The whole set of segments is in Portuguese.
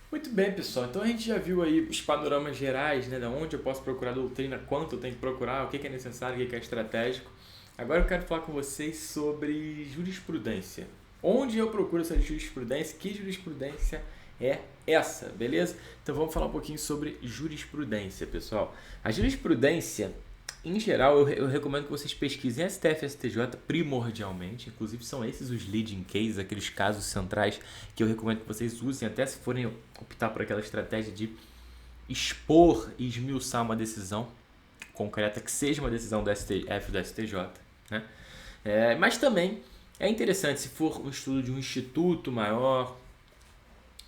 Muito bem, pessoal. Então a gente já viu aí os panoramas gerais, né, da onde eu posso procurar doutrina, quanto eu tenho que procurar, o que é necessário, o que é estratégico. Agora eu quero falar com vocês sobre jurisprudência. Onde eu procuro essa jurisprudência? Que jurisprudência é essa, beleza? Então vamos falar um pouquinho sobre jurisprudência, pessoal. A jurisprudência, em geral, eu recomendo que vocês pesquisem STF e STJ primordialmente. Inclusive, são esses os leading cases, aqueles casos centrais que eu recomendo que vocês usem, até se forem optar por aquela estratégia de expor e esmiuçar uma decisão concreta, que seja uma decisão do STF ou do STJ. Né? Mas também é interessante, se for um estudo de um instituto maior,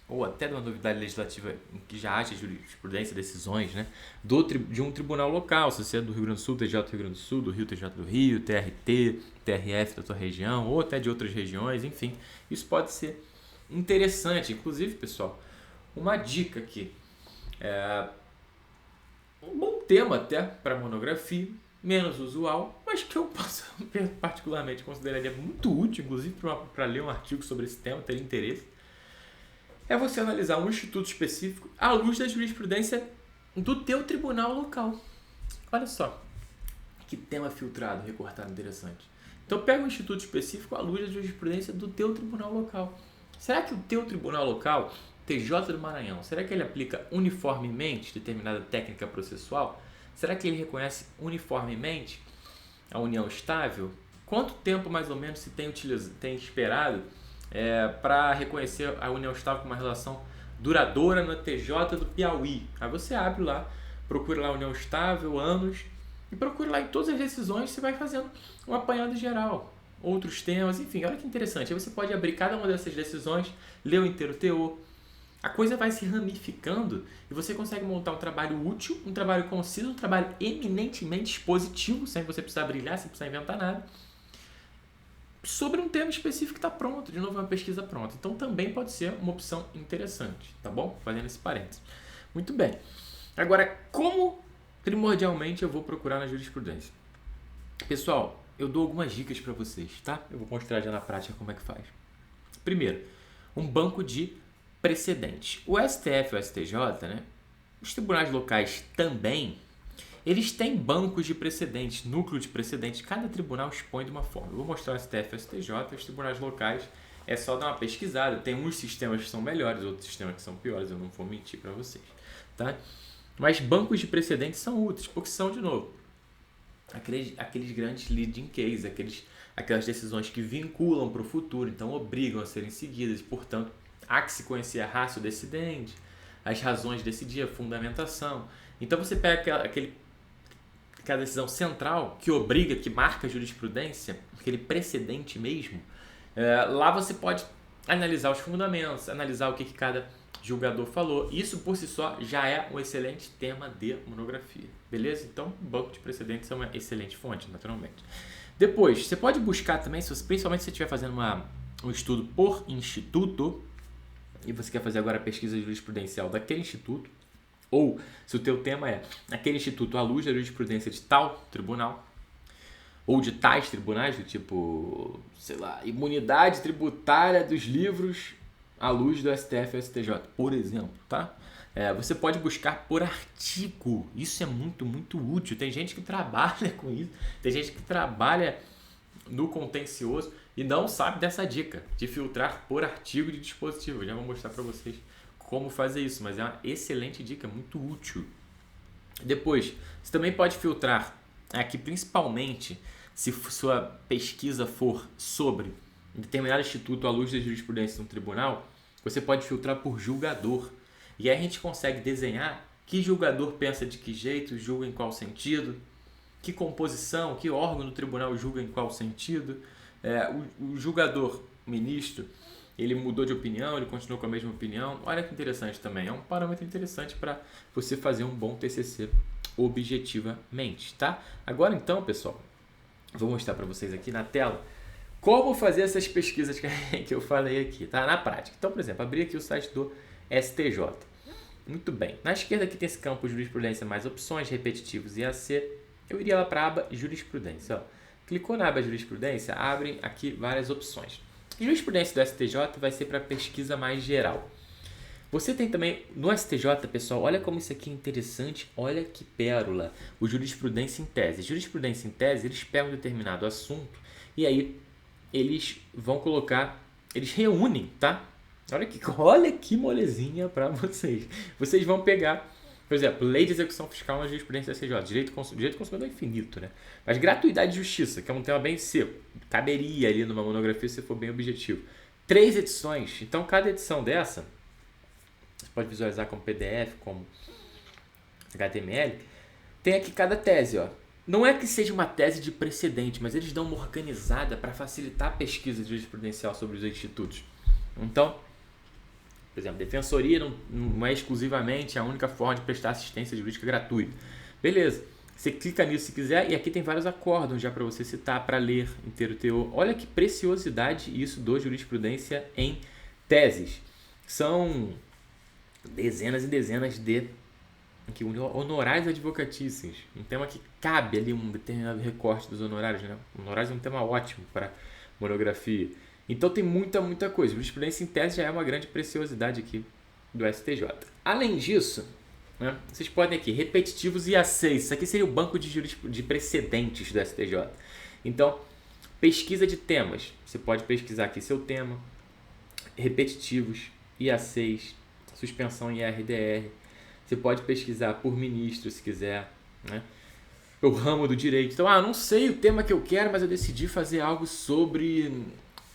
ou até de uma novidade legislativa em que já haja jurisprudência, decisões, né, de um tribunal local, se você é do Rio Grande do Sul, TJ do Rio Grande do Sul, do Rio, TJ do Rio, TRT, TRF da tua região, ou até de outras regiões, enfim, isso pode ser interessante. Inclusive, pessoal, uma dica aqui, um bom tema até para monografia, menos usual, mas que eu particularmente consideraria muito útil, inclusive para ler um artigo sobre esse tema, ter interesse, é você analisar um instituto específico à luz da jurisprudência do teu tribunal local. Olha só, que tema filtrado, recortado interessante. Então pega um instituto específico à luz da jurisprudência do teu tribunal local. Será que o teu tribunal local, TJ do Maranhão, será que ele aplica uniformemente determinada técnica processual? Será que ele reconhece uniformemente a união estável? Quanto tempo mais ou menos se tem esperado para reconhecer a união estável como uma relação duradoura na TJ do Piauí? Aí você abre lá, procura lá a união estável, anos, e procura lá em todas as decisões, você vai fazendo um apanhado geral, outros temas, enfim, olha que interessante. Aí você pode abrir cada uma dessas decisões, ler o inteiro teor, a coisa vai se ramificando e você consegue montar um trabalho útil, um trabalho conciso, um trabalho eminentemente expositivo, sem você precisar brilhar, sem precisar inventar nada, sobre um tema específico que está pronto, de novo uma pesquisa pronta. Então também pode ser uma opção interessante, tá bom? Fazendo esse parênteses. Muito bem. Agora, como primordialmente eu vou procurar na jurisprudência? Pessoal, eu dou algumas dicas para vocês, tá? Eu vou mostrar já na prática como é que faz. Primeiro, um banco de precedentes. O STF e o STJ, né? Os tribunais locais também, eles têm bancos de precedentes, núcleo de precedentes. Cada tribunal expõe de uma forma. Eu vou mostrar o STF e o STJ, os tribunais locais é só dar uma pesquisada. Tem uns sistemas que são melhores, outros sistemas que são piores, eu não vou mentir para vocês, tá? Mas bancos de precedentes são úteis, porque são, de novo, aqueles grandes leading cases, aquelas decisões que vinculam para o futuro, então obrigam a serem seguidas, portanto, há que se conhecer a ratio decidente, as razões de decidir, a fundamentação. Então você pega aquela decisão central que obriga, que marca a jurisprudência, aquele precedente mesmo, lá você pode analisar os fundamentos, analisar o que cada julgador falou. Isso por si só já é um excelente tema de monografia, beleza? Então, o banco de precedentes é uma excelente fonte, naturalmente. Depois, você pode buscar também, principalmente se você estiver fazendo um estudo por instituto, e você quer fazer agora a pesquisa jurisprudencial daquele instituto, ou se o teu tema é aquele instituto à luz da jurisprudência de tal tribunal, ou de tais tribunais, do tipo, sei lá, imunidade tributária dos livros à luz do STF e STJ, por exemplo, tá? Você pode buscar por artigo. Isso é muito, muito útil. Tem gente que trabalha com isso, tem gente que trabalha no contencioso e não sabe dessa dica de filtrar por artigo de dispositivo. Eu já vou mostrar para vocês como fazer isso, mas é uma excelente dica, muito útil. Depois, você também pode filtrar aqui, principalmente se sua pesquisa for sobre determinado instituto à luz da jurisprudência de um tribunal, você pode filtrar por julgador. E aí a gente consegue desenhar que julgador pensa de que jeito, julga em qual sentido, que composição, que órgão do tribunal julga em qual sentido. O julgador, o ministro, ele mudou de opinião, ele continuou com a mesma opinião. Olha que interessante também, é um parâmetro interessante para você fazer um bom TCC objetivamente, tá? Agora então, pessoal, vou mostrar para vocês aqui na tela como fazer essas pesquisas que eu falei aqui, tá? Na prática. Então, por exemplo, abri aqui o site do STJ. Muito bem. Na esquerda aqui tem esse campo jurisprudência mais opções, repetitivos e AC. Eu iria lá para a aba jurisprudência. Ó. Clicou na aba jurisprudência, abrem aqui várias opções. Jurisprudência do STJ vai ser para pesquisa mais geral. Você tem também, no STJ, pessoal, olha como isso aqui é interessante, olha que pérola, o jurisprudência em tese. Jurisprudência em tese, eles pegam um determinado assunto e aí eles vão colocar, eles reúnem, tá? Olha que molezinha para vocês. Vocês vão pegar, por exemplo, lei de execução fiscal na jurisprudência STJ, direito do consumidor é infinito, né? Mas gratuidade e justiça, que é um tema bem seco, caberia ali numa monografia se for bem objetivo. 3 edições, então cada edição dessa, você pode visualizar como PDF, como HTML, tem aqui cada tese, ó. Não é que seja uma tese de precedente, mas eles dão uma organizada para facilitar a pesquisa jurisprudencial sobre os institutos. Então, por exemplo, defensoria não é exclusivamente a única forma de prestar assistência jurídica gratuita. Beleza, você clica nisso se quiser e aqui tem vários acórdãos já para você citar, para ler inteiro teor. Olha que preciosidade isso do jurisprudência em teses. São dezenas e dezenas de honorários advocatícios, um tema que cabe ali um determinado recorte dos honorários, né? Honorários é um tema ótimo para monografia. Então tem muita coisa. Jurisprudência em tese já é uma grande preciosidade aqui do STJ. Além disso, né, vocês podem aqui, repetitivos e A6. Isso aqui seria o banco de precedentes do STJ. Então, pesquisa de temas. Você pode pesquisar aqui seu tema, repetitivos, IA6, suspensão em RDR. Você pode pesquisar por ministro, se quiser, né? O ramo do direito. Então, não sei o tema que eu quero, mas eu decidi fazer algo sobre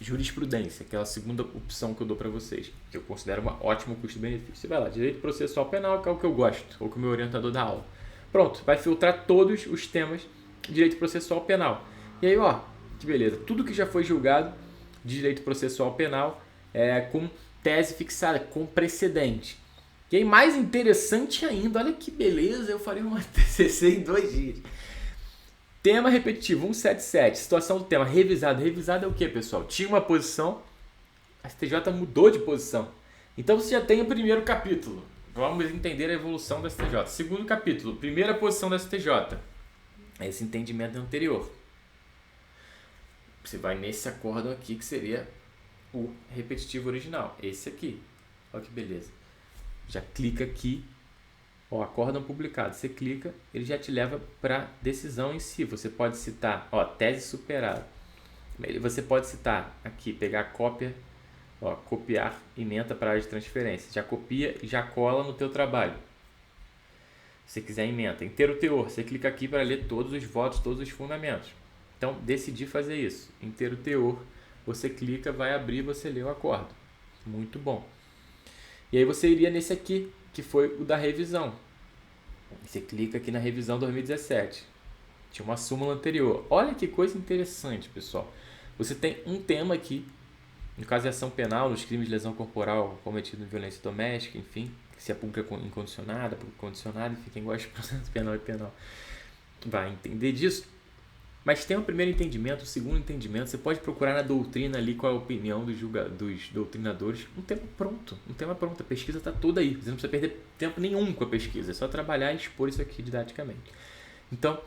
jurisprudência, que é a segunda opção que eu dou para vocês, que eu considero um ótimo custo-benefício. Você vai lá, direito processual penal, que é o que eu gosto, ou que o meu orientador dá aula. Pronto, vai filtrar todos os temas de direito processual penal. E aí, ó, que beleza, tudo que já foi julgado de direito processual penal com tese fixada, com precedente. E aí, mais interessante ainda, olha que beleza, eu farei uma TCC em 2 dias. Tema repetitivo, 177, situação do tema, revisado. Revisado é o que, pessoal? Tinha uma posição, a STJ mudou de posição. Então você já tem o primeiro capítulo. Vamos entender a evolução da STJ. Segundo capítulo, primeira posição da STJ. Esse entendimento anterior. Você vai nesse acórdão aqui, que seria o repetitivo original. Esse aqui. Olha que beleza. Já clica aqui, ó, acórdão publicado. Você clica, ele já te leva para a decisão em si. Você pode citar, ó, tese superada. Você pode citar aqui, pegar a cópia, ó, copiar ementa para área de transferência. Já copia e já cola no teu trabalho. Se quiser ementa. Inteiro teor, você clica aqui para ler todos os votos, todos os fundamentos. Então, decidi fazer isso. Inteiro teor, você clica, vai abrir, você lê o acórdão. Muito bom. E aí você iria nesse aqui, que foi o da revisão. Você clica aqui na revisão 2017. Tinha uma súmula anterior. Olha que coisa interessante, pessoal. Você tem um tema aqui, no caso de ação penal, nos crimes de lesão corporal cometido em violência doméstica, enfim, se é pública incondicionada, pública condicionada, enfim, quem gosta de processo penal e penal vai entender disso. Mas tem um primeiro entendimento, o segundo entendimento, você pode procurar na doutrina ali qual é a opinião dos doutrinadores. Um tema pronto, a pesquisa está toda aí. Você não precisa perder tempo nenhum com a pesquisa, é só trabalhar e expor isso aqui didaticamente. Então,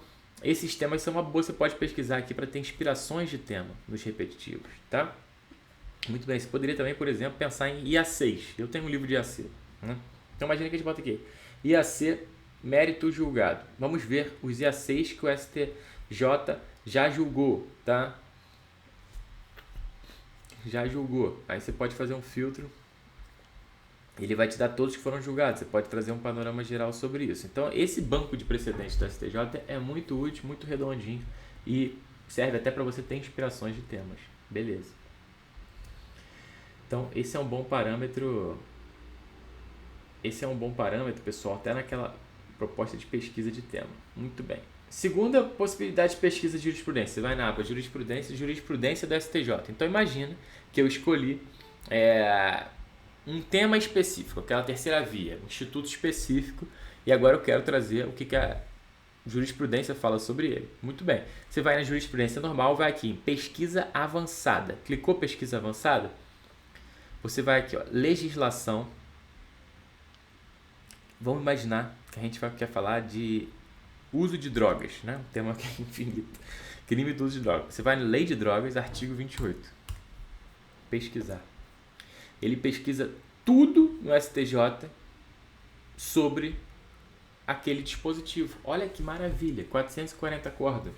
esses temas são uma boa, você pode pesquisar aqui para ter inspirações de tema nos repetitivos, tá? Muito bem, você poderia também, por exemplo, pensar em IA6. Eu tenho um livro de IAC, né? Então, imagina que a gente bota aqui, IAC, mérito julgado. Vamos ver os IA6 que o STJ já julgou, tá? Já julgou. Aí você pode fazer um filtro. Ele vai te dar todos que foram julgados. Você pode trazer um panorama geral sobre isso. Então, esse banco de precedentes do STJ é muito útil, muito redondinho e serve até para você ter inspirações de temas. Beleza. Então, esse é um bom parâmetro. Pessoal, até naquela proposta de pesquisa de tema. Muito bem. Segunda possibilidade de pesquisa de jurisprudência. Você vai na aba jurisprudência do STJ. Então imagina que eu escolhi um tema específico, aquela terceira via, um instituto específico, e agora eu quero trazer o que a jurisprudência fala sobre ele. Muito bem. Você vai na jurisprudência normal, vai aqui em pesquisa avançada. Clicou pesquisa avançada? Você vai aqui, ó, legislação. Vamos imaginar que a gente quer falar de uso de drogas, né? Um tema que é infinito. Crime do uso de drogas. Você vai na Lei de Drogas, artigo 28. Pesquisar. Ele pesquisa tudo no STJ sobre aquele dispositivo. Olha que maravilha, 440 acordos.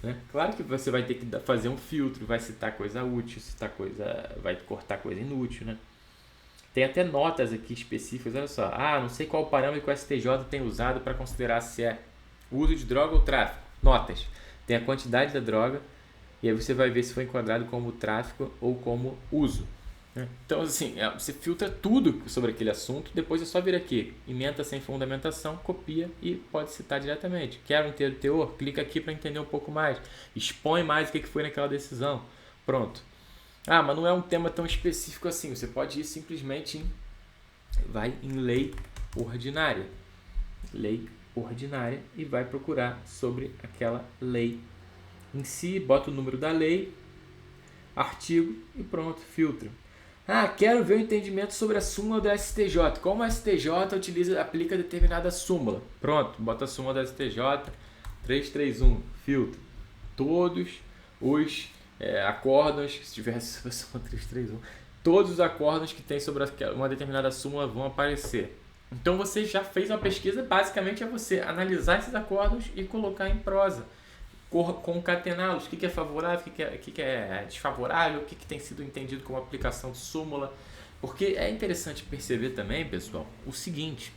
Né? Claro que você vai ter que fazer um filtro, vai citar coisa útil, vai cortar coisa inútil, né? Tem até notas aqui específicas, olha só. Não sei qual parâmetro que o STJ tem usado para considerar se é uso de droga ou tráfico. Notas. Tem a quantidade da droga e aí você vai ver se foi enquadrado como tráfico ou como uso. Né? Então, assim, você filtra tudo sobre aquele assunto, depois é só vir aqui, ementa sem fundamentação, copia e pode citar diretamente. Quer entender o teor? Clica aqui para entender um pouco mais. Expõe mais o que foi naquela decisão. Pronto. Mas não é um tema tão específico assim. Você pode ir simplesmente vai em lei ordinária. Lei ordinária e vai procurar sobre aquela lei em si, bota o número da lei, artigo e pronto, filtra. Quero ver o entendimento sobre a súmula do STJ. Como o STJ aplica determinada súmula. Pronto, bota a súmula do STJ 331, filtra. Todos os acórdãos, se tivesse súmula 331, todos os acórdãos que tem sobre uma determinada súmula vão aparecer. Então você já fez uma pesquisa, basicamente é você analisar esses acórdãos e colocar em prosa. Concatená-los, o que é favorável, o que é desfavorável, o que tem sido entendido como aplicação de súmula. Porque é interessante perceber também, pessoal, o seguinte,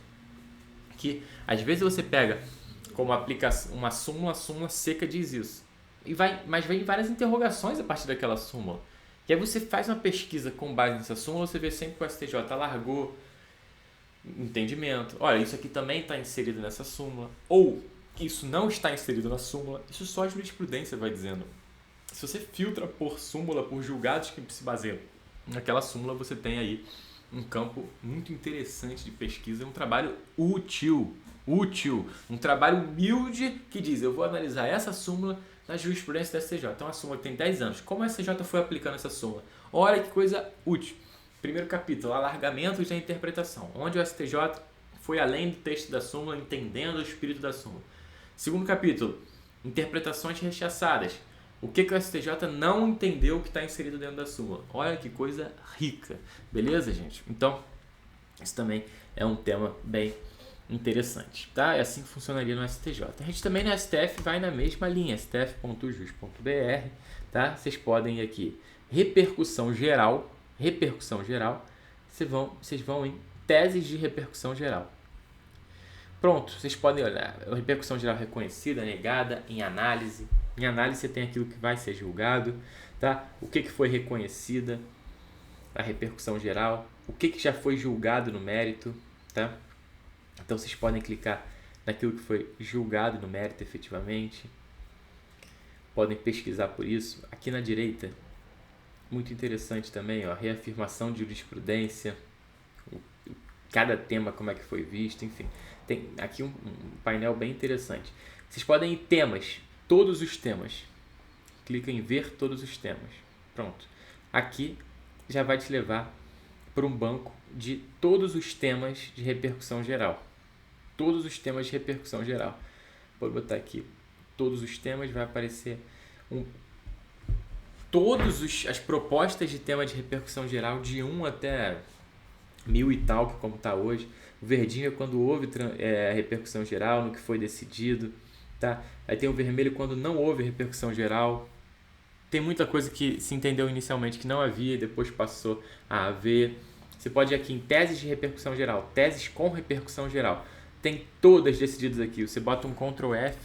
que às vezes você pega como aplicação uma súmula, a súmula seca diz isso, mas vem várias interrogações a partir daquela súmula. E aí você faz uma pesquisa com base nessa súmula, você vê sempre que o STJ largou entendimento. Olha, isso aqui também está inserido nessa súmula. Ou isso não está inserido na súmula, isso só a jurisprudência vai dizendo. Se você filtra por súmula, por julgados que se baseiam naquela súmula, você tem aí um campo muito interessante de pesquisa, um trabalho útil, um trabalho humilde que diz, eu vou analisar essa súmula na jurisprudência da STJ. Então a súmula tem 10 anos. Como a STJ foi aplicando essa súmula? Olha que coisa útil. Primeiro capítulo, alargamentos da interpretação, onde o STJ foi além do texto da súmula, entendendo o espírito da súmula. Segundo capítulo, interpretações rechaçadas. O que o STJ não entendeu que está inserido dentro da súmula. Olha que coisa rica. Beleza, gente? Então, isso também é um tema bem interessante. Tá? É assim que funcionaria no STJ. A gente também no STF vai na mesma linha, stf.jus.br. Tá? Vocês podem ir aqui, repercussão geral. Vocês vão em teses de repercussão geral. Pronto, vocês podem olhar, a repercussão geral reconhecida, negada, em análise. Em análise você tem aquilo que vai ser julgado, tá? O que foi reconhecida, a repercussão geral, o que já foi julgado no mérito, tá? Então vocês podem clicar naquilo que foi julgado no mérito efetivamente. Podem pesquisar por isso. Aqui na direita, muito interessante também, ó, reafirmação de jurisprudência, cada tema como é que foi visto, enfim. Tem aqui um painel bem interessante. Vocês podem ir em temas, todos os temas. Clica em ver todos os temas. Pronto. Aqui já vai te levar para um banco de todos os temas de repercussão geral. Todos os temas de repercussão geral. Vou botar aqui todos os temas, vai aparecer as propostas de tema de repercussão geral de 1 até 1000 e tal, como está hoje. O verdinho é quando houve repercussão geral, no que foi decidido. Tá? Aí tem o vermelho quando não houve repercussão geral. Tem muita coisa que se entendeu inicialmente que não havia e depois passou a haver. Você pode ir aqui em teses de repercussão geral, teses com repercussão geral. Tem todas decididas aqui. Você bota um Ctrl F,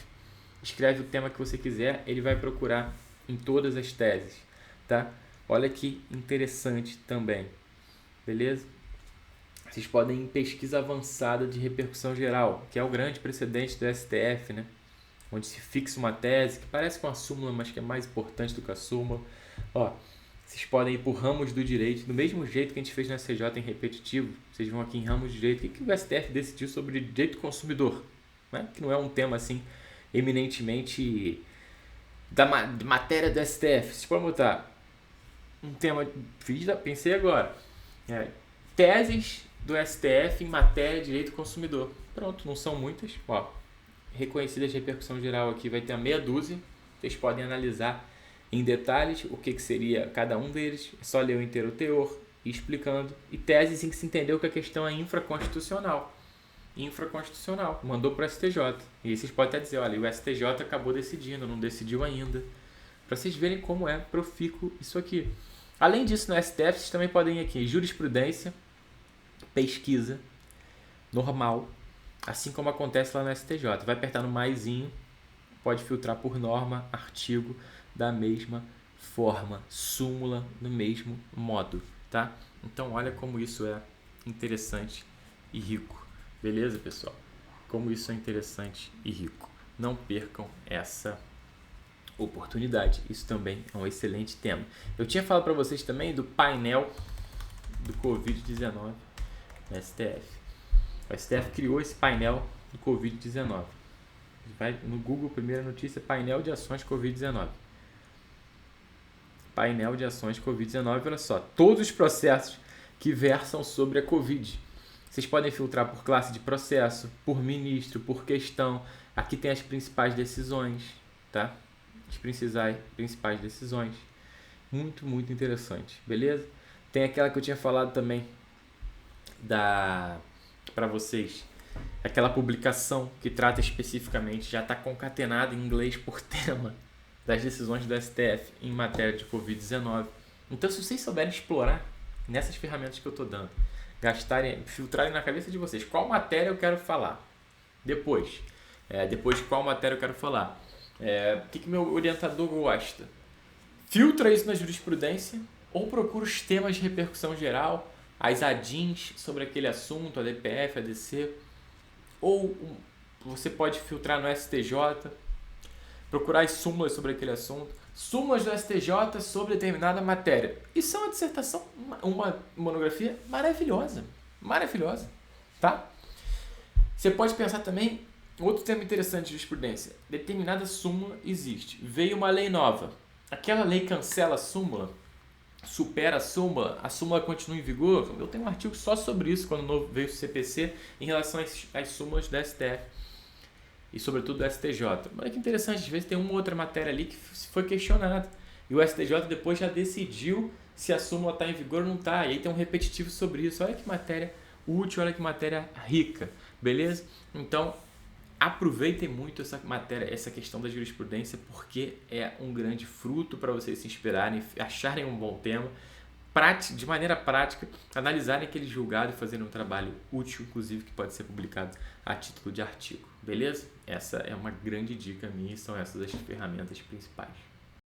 escreve o tema que você quiser, ele vai procurar em todas as teses. Tá? Olha que interessante também. Beleza? Vocês podem ir em pesquisa avançada de repercussão geral, que é o grande precedente do STF, né? Onde se fixa uma tese que parece com a súmula, mas que é mais importante do que a súmula. Vocês podem ir por ramos do direito, do mesmo jeito que a gente fez no STJ em repetitivo. Vocês vão aqui em ramos de direito. O que o STF decidiu sobre direito do consumidor? Né? Que não é um tema assim eminentemente da matéria do STF. Vocês podem botar um tema, pensei agora, teses do STF em matéria de direito do consumidor. Pronto, não são muitas. Reconhecidas de repercussão geral aqui vai ter a meia dúzia. Vocês podem analisar em detalhes o que seria cada um deles. É só ler o inteiro teor, e explicando. E teses em que se entendeu que a questão é infraconstitucional. Mandou para o STJ. E aí vocês podem até dizer, olha, o STJ acabou decidindo, não decidiu ainda. Para vocês verem como é profícuo isso aqui. Além disso, no STF, vocês também podem ir aqui, jurisprudência, pesquisa, normal, assim como acontece lá no STJ. Vai apertar no maisinho, pode filtrar por norma, artigo, da mesma forma, súmula no mesmo modo, tá? Então olha como isso é interessante e rico, beleza, pessoal? Como isso é interessante e rico. Não percam essa oportunidade. Isso também é um excelente tema. Eu tinha falado para vocês também do painel do Covid-19 no STF. O STF criou esse painel do Covid-19. Vai no Google, primeira notícia, painel de ações Covid-19. Painel de ações Covid-19, olha só, todos os processos que versam sobre a Covid. Vocês podem filtrar por classe de processo, por ministro, por questão. Aqui tem as principais decisões, tá? As principais decisões. Muito, muito interessante, beleza? Tem aquela que eu tinha falado também para vocês, aquela publicação que trata especificamente, já está concatenada em inglês por tema das decisões do STF em matéria de Covid-19. Então, se vocês souberem explorar nessas ferramentas que eu estou dando, filtrarem na cabeça de vocês qual matéria eu quero falar, depois de qual matéria eu quero falar, o que meu orientador gosta, filtra isso na jurisprudência ou procura os temas de repercussão geral, as ADINs sobre aquele assunto, a DPF, a DC, ou você pode filtrar no STJ, procurar as súmulas sobre aquele assunto, súmulas do STJ sobre determinada matéria. Isso é uma dissertação, uma monografia maravilhosa, tá? Você pode pensar também, outro tema interessante de jurisprudência, determinada súmula existe, veio uma lei nova, aquela lei cancela a súmula, supera a súmula continua em vigor. Eu tenho um artigo só sobre isso quando veio o CPC em relação às súmulas do STF e sobretudo do STJ. Olha que interessante, às vezes tem uma outra matéria ali que foi questionada e o STJ depois já decidiu se a súmula está em vigor ou não está, e aí tem um repetitivo sobre isso. Olha que matéria útil, olha que matéria rica, beleza? Então aproveitem muito essa matéria, essa questão da jurisprudência, porque é um grande fruto para vocês se inspirarem, acharem um bom tema, de maneira prática, analisarem aquele julgado e fazerem um trabalho útil, inclusive, que pode ser publicado a título de artigo. Beleza? Essa é uma grande dica minha e são essas as ferramentas principais.